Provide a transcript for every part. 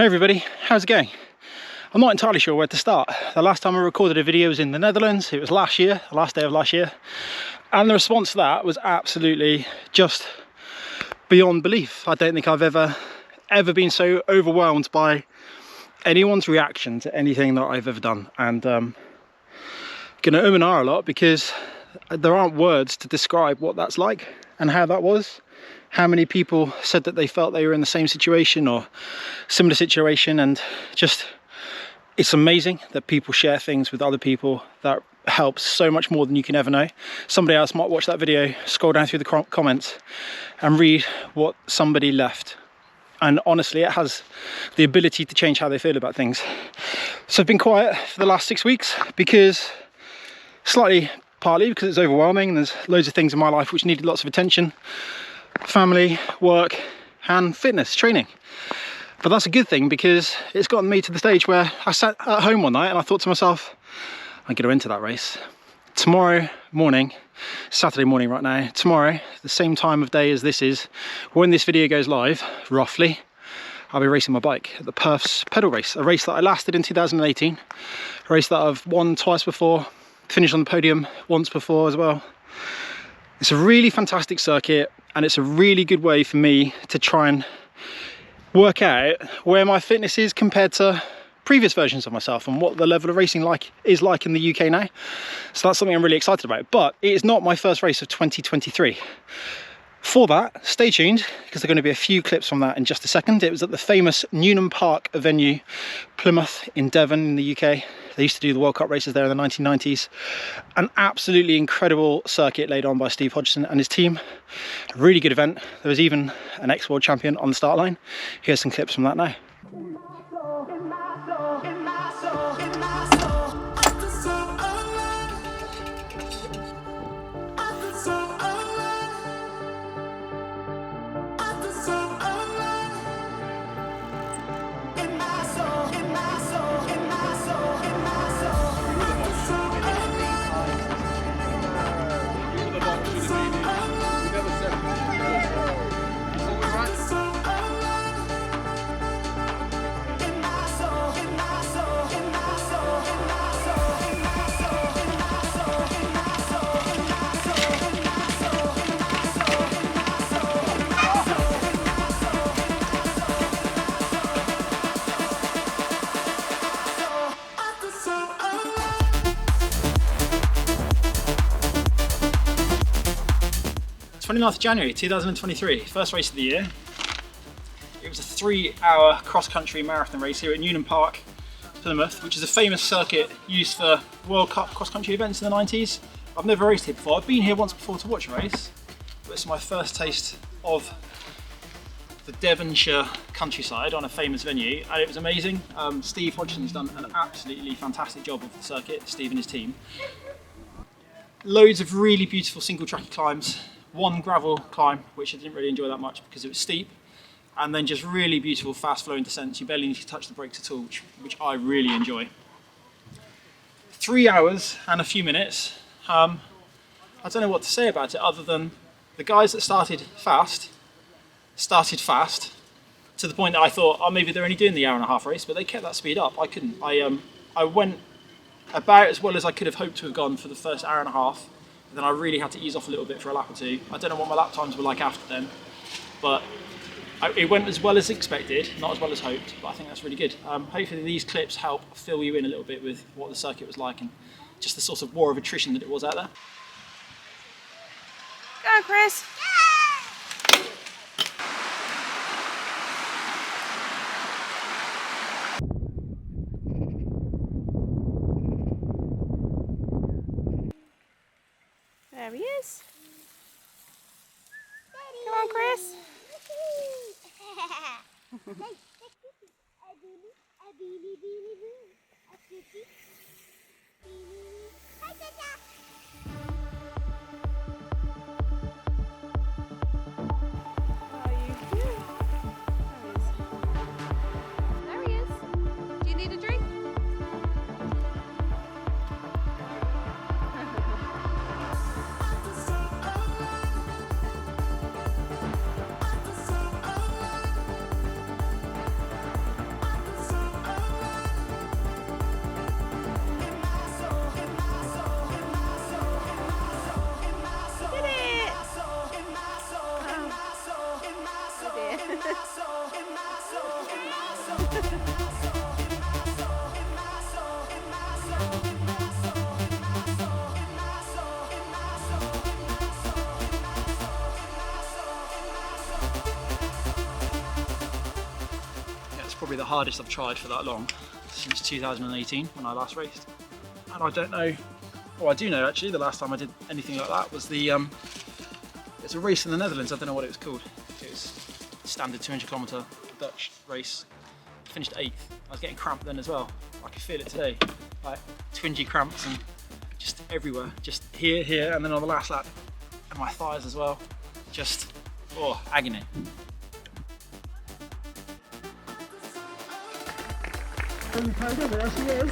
everybody, how's it going? I'm not entirely sure where to start. The last time I recorded a video was in the Netherlands. It was last year, the last day of last year, and the response to that was absolutely just beyond belief. I don't think I've ever been so overwhelmed by anyone's reaction to anything that I've ever done, and gonna and ah a lot because there aren't words to describe what that's like and how that was. How many people said that they felt they were in the same situation or similar situation, and just it's amazing that people share things with other people. That helps so much more than you can ever know. Somebody else might watch that video, scroll down through the comments and read what somebody left, and honestly it has the ability to change how they feel about things. So I've been quiet for the last 6 weeks because partly because it's overwhelming and there's loads of things in my life which needed lots of attention. Family, work and fitness training. But that's a good thing because it's gotten me to the stage where I sat at home one night and I thought to myself, I'm going to enter that race tomorrow morning, Saturday morning right now. Tomorrow, the same time of day as this is, when this video goes live roughly, I'll be racing my bike at the Perfs Pedal Race, a race that I lasted in 2018, a race that I've won twice before, finished on the podium once before as well. It's a really fantastic circuit, and it's a really good way for me to try and work out where my fitness is compared to previous versions of myself and what the level of racing is like in the UK now. So that's something I'm really excited about. But it is not my first race of 2023. For that, stay tuned, because there are going to be a few clips from that in just a second. It was at the famous Newnham Park venue, Plymouth in Devon in the UK. They used to do the World Cup races there in the 1990s. An absolutely incredible circuit laid on by Steve Hodgson and his team. A really good event. There was even an ex-world champion on the start line. Here's some clips from that now. 29th of January 2023, first race of the year. It was a 3-hour cross-country marathon race here at Newnham Park, Plymouth, which is a famous circuit used for World Cup cross-country events in the 90s. I've never raced here before. I've been here once before to watch a race, but it's my first taste of the Devonshire countryside on a famous venue, and it was amazing. Steve Hodgson's done an absolutely fantastic job of the circuit, Steve and his team. Loads of really beautiful single track climbs. One gravel climb, which I didn't really enjoy that much because it was steep, and then just really beautiful fast flowing descents. You barely need to touch the brakes at all, which I really enjoy. 3 hours and a few minutes. I don't know what to say about it other than the guys that started fast to the point that I thought, oh, maybe they're only doing the hour and a half race, but they kept that speed up. I couldn't. I went about as well as I could have hoped to have gone for the first hour and a half. Then I really had to ease off a little bit for a lap or two. I don't know what my lap times were like after then, but it went as well as expected, not as well as hoped, but I think that's really good. Hopefully these clips help fill you in a little bit with what the circuit was like and just the sort of war of attrition that it was out there. Go, Chris! There he is. Come on, Chris. There he is. Do you need a drink? probably the hardest I've tried for that long, since 2018 when I last raced. And I don't know, well I do know actually, the last time I did anything like that was the, it's a race in the Netherlands, I don't know what it was called. It was a standard 200 kilometre Dutch race. I finished 8th. I was getting cramped then as well. I could feel it today, like twingy cramps and just everywhere, just here, and then on the last lap, and my thighs as well. Just, oh, agony. There she is.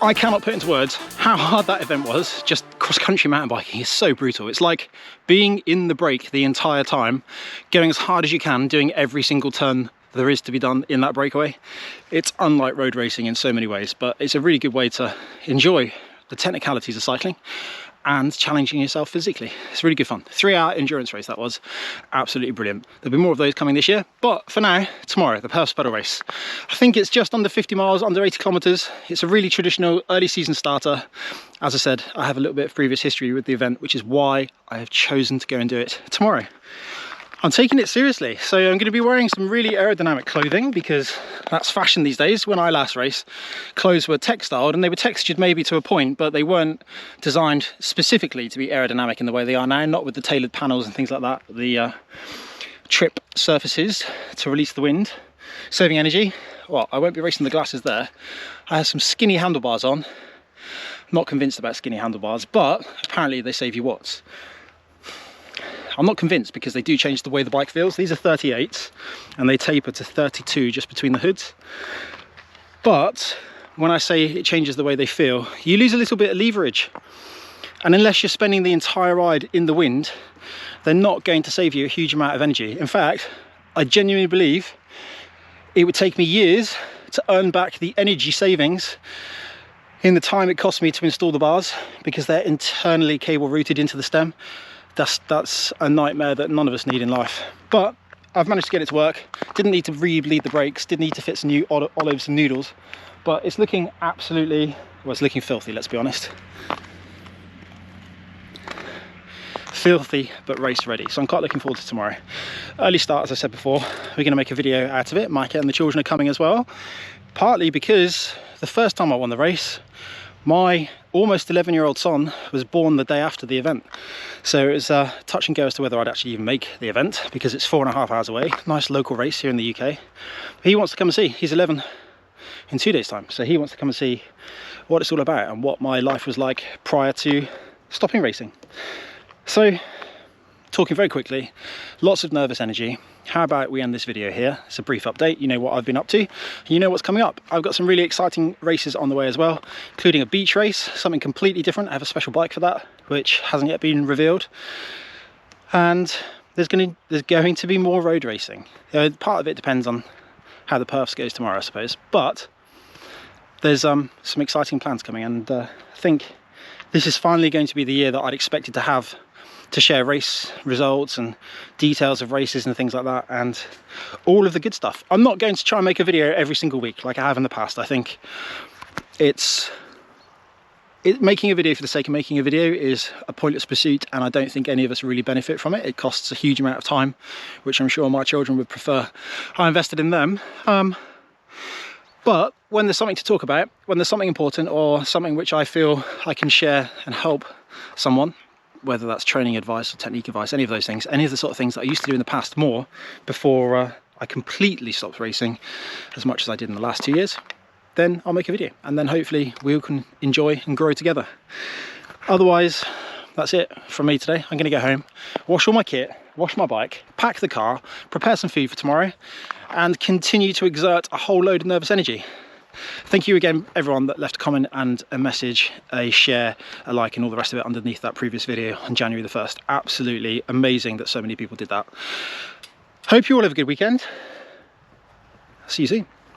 I cannot put into words how hard that event was. Just cross-country mountain biking is so brutal. It's like being in the brake the entire time, going as hard as you can, doing every single turn there is to be done in that breakaway. It's unlike road racing in so many ways, but it's a really good way to enjoy the technicalities of cycling and challenging yourself physically. It's really good fun. 3-hour endurance race that was. Absolutely brilliant. There'll be more of those coming this year, but for now, tomorrow, the Perfs Pedal Race. I think it's just under 50 miles, under 80 kilometers. It's a really traditional early season starter. As I said, I have a little bit of previous history with the event, which is why I have chosen to go and do it tomorrow. I'm taking it seriously, so I'm going to be wearing some really aerodynamic clothing because that's fashion these days. When I last raced, clothes were textiled and they were textured maybe to a point, but they weren't designed specifically to be aerodynamic in the way they are now, not with the tailored panels and things like that, the trip surfaces to release the wind, saving energy. Well, I won't be racing the glasses there. I have some skinny handlebars on. Not convinced about skinny handlebars, but apparently they save you watts. I'm not convinced because they do change the way the bike feels. These are 38s and they taper to 32 just between the hoods. But when I say it changes the way they feel, you lose a little bit of leverage. And unless you're spending the entire ride in the wind, they're not going to save you a huge amount of energy. In fact, I genuinely believe it would take me years to earn back the energy savings in the time it cost me to install the bars because they're internally cable routed into the stem. That's a nightmare that none of us need in life. But I've managed to get it to work. Didn't need to re-bleed the brakes, didn't need to fit some new olives and noodles. But it's looking absolutely, well, it's looking filthy, let's be honest. Filthy, but race ready. So I'm quite looking forward to tomorrow. Early start, as I said before. We're going to make a video out of it. Micah and the children are coming as well. Partly because the first time I won the race, my almost 11-year-old son was born the day after the event. So it was touch and go as to whether I'd actually even make the event because it's 4.5 hours away. Nice local race here in the UK. He wants to come and see. He's 11 in 2 days' time. So he wants to come and see what it's all about and what my life was like prior to stopping racing. So, talking very quickly, lots of nervous energy. How about we end this video here? It's a brief update. You know what I've been up to. You know what's coming up. I've got some really exciting races on the way as well, including a beach race, something completely different. I have a special bike for that, which hasn't yet been revealed. And there's going to be more road racing. Part of it depends on how the Perfs goes tomorrow, I suppose. But there's some exciting plans coming, and I think this is finally going to be the year that I'd expected to have to share race results and details of races and things like that and all of the good stuff. I'm not going to try and make a video every single week like I have in the past. I think making a video for the sake of making a video is a pointless pursuit, and I don't think any of us really benefit from it. It costs a huge amount of time, which I'm sure my children would prefer I invested in them. But when there's something to talk about, when there's something important or something which I feel I can share and help someone, whether that's training advice or technique advice, any of those things, any of the sort of things that I used to do in the past more before I completely stopped racing as much as I did in the last 2 years, then I'll make a video and then hopefully we can enjoy and grow together. Otherwise, that's it from me today. I'm going to go home, wash all my kit, wash my bike, pack the car, prepare some food for tomorrow and continue to exert a whole load of nervous energy. Thank you again everyone that left a comment and a message, a share, a like and all the rest of it underneath that previous video on January the 1st. Absolutely amazing that so many people did that. Hope you all have a good weekend. See you soon.